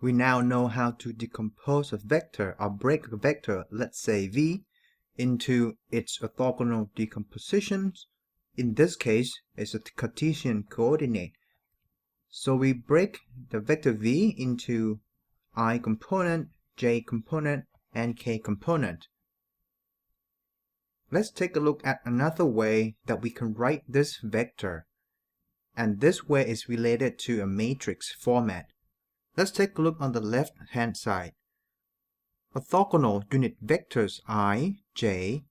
We now know how to decompose a vector or break a vector, let's say v, into its orthogonal decompositions. In this case, it's a Cartesian coordinate. So we break the vector v into I component, j component, and k component. Let's take a look at another way that we can write this vector. And this way is related to a matrix format. Let's take a look on the left hand side. Orthogonal unit vectors I, j,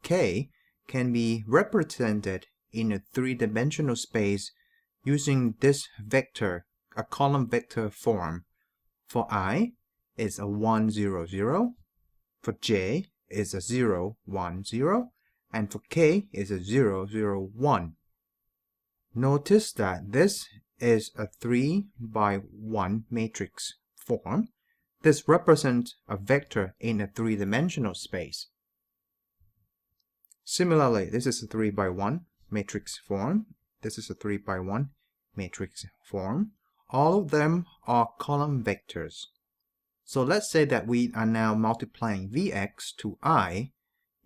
k can be represented in a three-dimensional space using this vector, a column vector form. For I is a 1, 0, 0. For j is a 0, 1, 0. And for k is a 0, 0, 1. Notice that this is a 3 by 1 matrix form. This represents a vector in a three-dimensional space. Similarly, this is a 3 by 1 matrix form. This is a 3 by 1 matrix form. All of them are column vectors. So let's say that we are now multiplying Vx to I.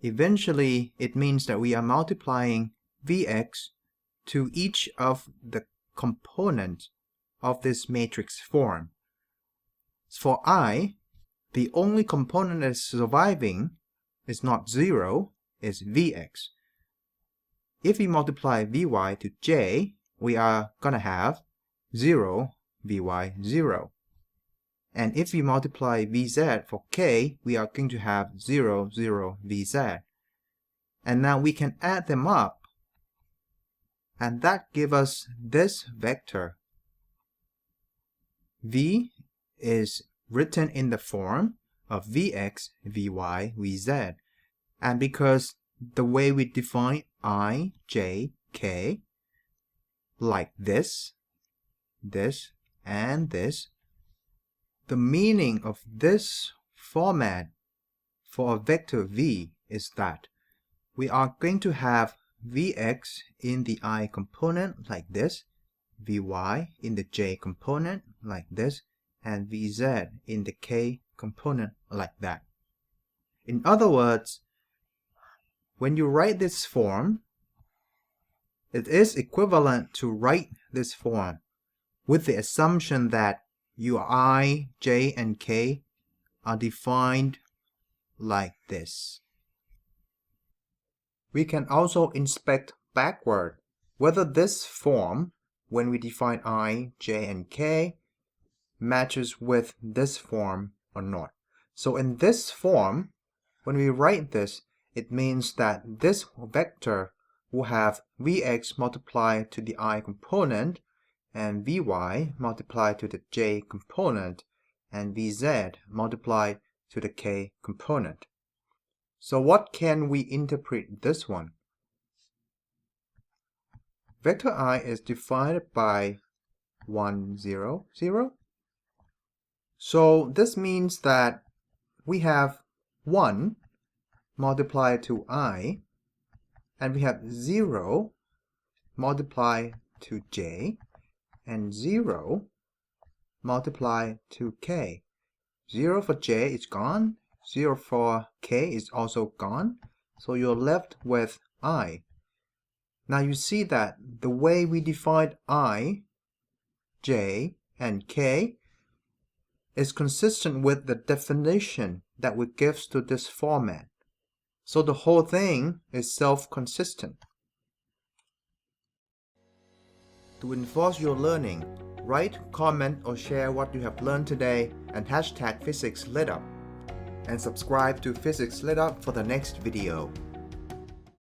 Eventually, it means that we are multiplying Vx to each of the components of this matrix form. For I, the only component that is surviving is not 0, is Vx. If we multiply Vy to j, we are going to have 0, Vy 0. And if we multiply Vz for k, we are going to have 0, 0, Vz. And now we can add them up, and that gives us this vector. V is written in the form of Vx, Vy, Vz. And because the way we define I, j, k, like this, and this, the meaning of this format for a vector v is that we are going to have Vx in the I component like this, Vy in the j component like this, and Vz in the k component like that. In other words, when you write this form, it is equivalent to write this form with the assumption that your I, j, and k are defined like this. We can also inspect backward whether this form, when we define I, j, and k, matches with this form or not. So in this form, when we write this, it means that this vector will have Vx multiplied to the I component, and Vy multiplied to the j component, and Vz multiplied to the k component. So what can we interpret this one? Vector I is defined by 1, 0, 0. So this means that we have 1 multiplied to I, and we have 0 multiplied to j, and 0 multiplied to k. 0 for j is gone, 0 for k is also gone, so you're left with I. Now you see that the way we define I, j, and k is consistent with the definition that we give to this format. So the whole thing is self-consistent. To enforce your learning, write, comment, or share what you have learned today and hashtag PhysicsLitUp. And subscribe to Physics Lit Up for the next video.